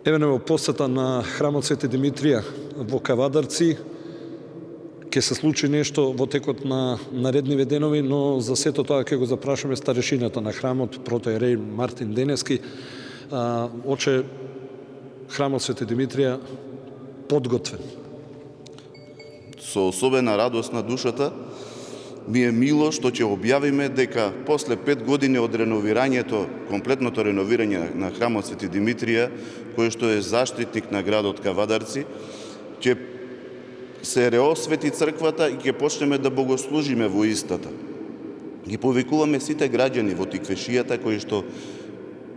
Еве во посета на храмот Свети Димитрија во Кавадарци ќе се случи нешто во текот на наредниве денови, но за сето тоа ќе го запрашаме старешината на храмот, протоиерей Мартин Деневски. Оче храмот Свети Димитрија подготвен? Со особена радост на душата ми е мило што ќе објавиме дека после 5 години од реновирањето, комплетното реновирање на храмот Свети Димитрија, кој што е заштитник на градот Кавадарци, ќе се реосвети црквата и ќе почнеме да богослужиме во истата. Ги повикуваме сите граѓани во Тиквешијата кои што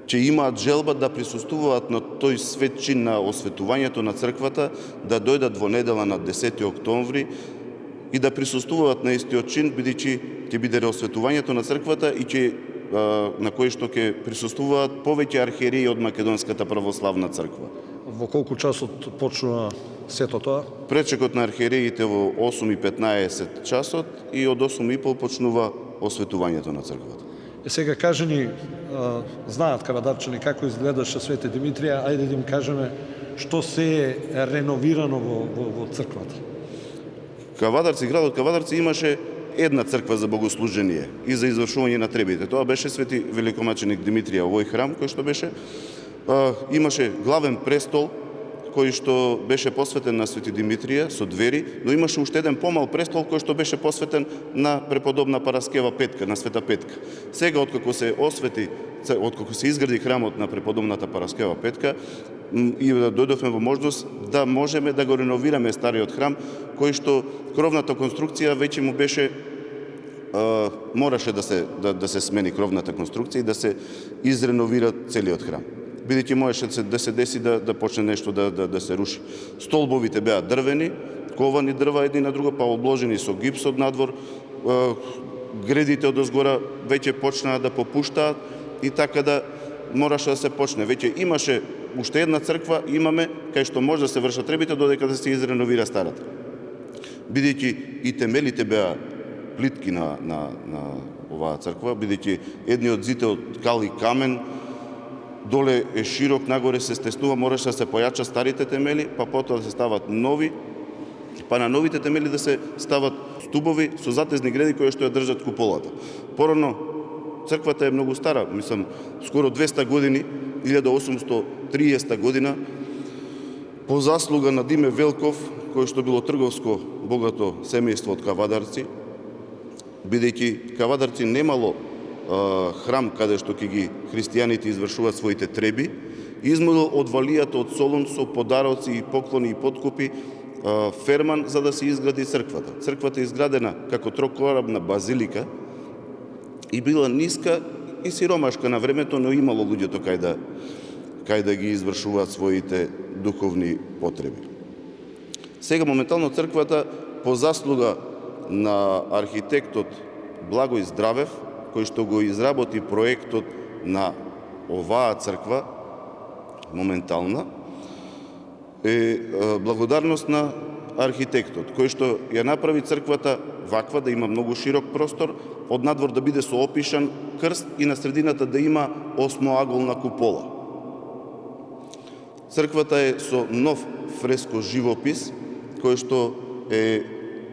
ќе имаат желба да присуствуваат на тој свет чин на осветувањето на црквата, да дојдат во недела на 10 октомври и да присуствуваат на истиот чин, бидејќи ќе биде реосветувањето на црквата и на кој што ќе присуствуваат повеќе архиереи од Македонската православна црква. Во колку часот почнува сето тоа? Пречекот на архиереите во 8:15 часот и од 8:30 почнува осветувањето на црквата. Сега кажи ни, знаат кавадарчани како изгледаше Свети Димитрија, ајде да им кажеме што се е реновирано во црквата. Градот Кавадарци имаше една црква за богослужение и за извршување на требите. Тоа беше Свети великомаченик Димитрија, овој храм кој што беше. Имаше главен престол кој што беше посветен на Свети Димитрија со двери, но имаше уште еден помал престол кој што беше посветен на преподобна Параскева Петка, на Света Петка. Сега откако се изгради храмот на преподобната Параскева Петка, и дојдовме во можност да можеме да го реновираме стариот храм, кој што кровната конструкција веќе му беше мораше да се смени кровната конструкција и да се изреновира целиот храм. Бидејќи можеше да се деси да почне нешто да се руши. Столбовите беа дрвени, ковани дрва едни на друго, па обложени со гипс од надвор, гредите од озгора веќе почнаа да попуштаат и така да мораше да се почне. Веќе имаше уште една црква, имаме кај што може да се вршат требите додека да се изреновира старата. Бидејќи и темелите беа плитки на оваа црква, бидејќи едниот зид е од кал и камен, доле е широк, нагоре се стеснува, мораше да се појача старите темели, па потоа да се стават нови, па на новите темели да се стават стубови со затезни греди кои што ја држат куполата. Порано црквата е многу стара, мислам, скоро 200 години, 1830 година, по заслуга на Диме Велков, кој што било трговско богато семејство од Кавадарци, бидејќи Кавадарци немало храм каде што ќе ги христијаните извршуваат своите треби, измолил од валијата од Солун со подароци и поклони и подкупи ферман за да се изгради црквата. Црквата е изградена како трокорабна базилика и била ниска и сиромашка на времето, но имало луѓето кај да ги извршуваат своите духовни потреби. Сега моментално црквата по заслуга на архитектот Благој Здравев, кој што го изработи проектот на оваа црква, моментална, е благодарност на архитектот, кој што ја направи црквата ваква, да има многу широк простор, од надвор да биде со опишан крст и на средината да има осмоаголна купола. Црквата е со нов фреско живопис, кој што е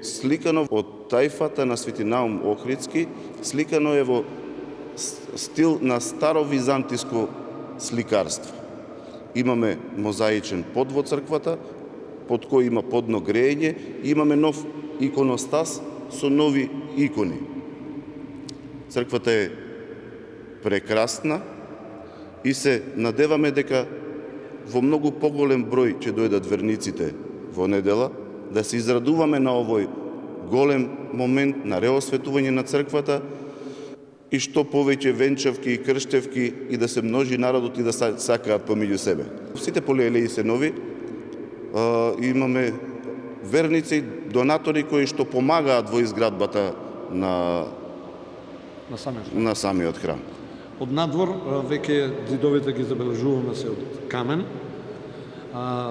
сликано од тајфата на Свети Наум Охридски, сликано е во стил на старовизантиско сликарство. Имаме мозаичен под во црквата, под кој има подно грејење, и имаме нов иконостас со нови икони. Црквата е прекрасна и се надеваме дека во многу поголем број ќе дојдат верниците во недела, да се израдуваме на овој голем момент на реосветување на црквата и што повеќе венчавки и крштевки и да се множи народот и да сакаат помеѓу себе. Сите полиелеи се нови, имаме верници, донатори кои што помагаат во изградбата на самиот храм. Од надвор веќе зидовите ги забележуваме се од камен,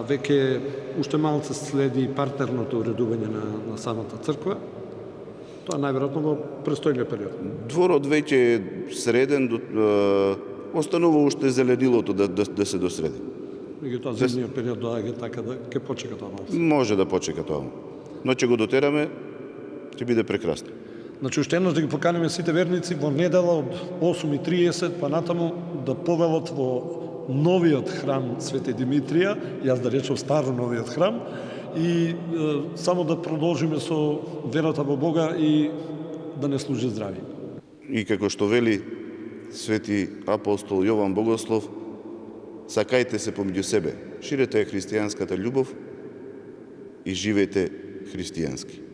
веќе уште малце следи партерното уредување на самата црква. Тоа најверојатно во престојниот период. Дворот веќе е среден, останува уште зеленилото да се досреди. Меѓутоа зимниот период доаѓа, така да ќе почека тоа малку. Може да почека тоа. Но ќе го дотераме, ќе биде прекрасно. Значи, уште еднаш да ги поканиме сите верници во недела од 8:30 па натаму да повелат во новиот храм Свети Димитрија, јас да речам старо новиот храм, и само да продолжиме со верата во Бога и да не служи здрави. И како што вели свети апостол Јован Богослов, сакајте се помеѓу себе, ширете ја христијанската љубов и живеете христијански.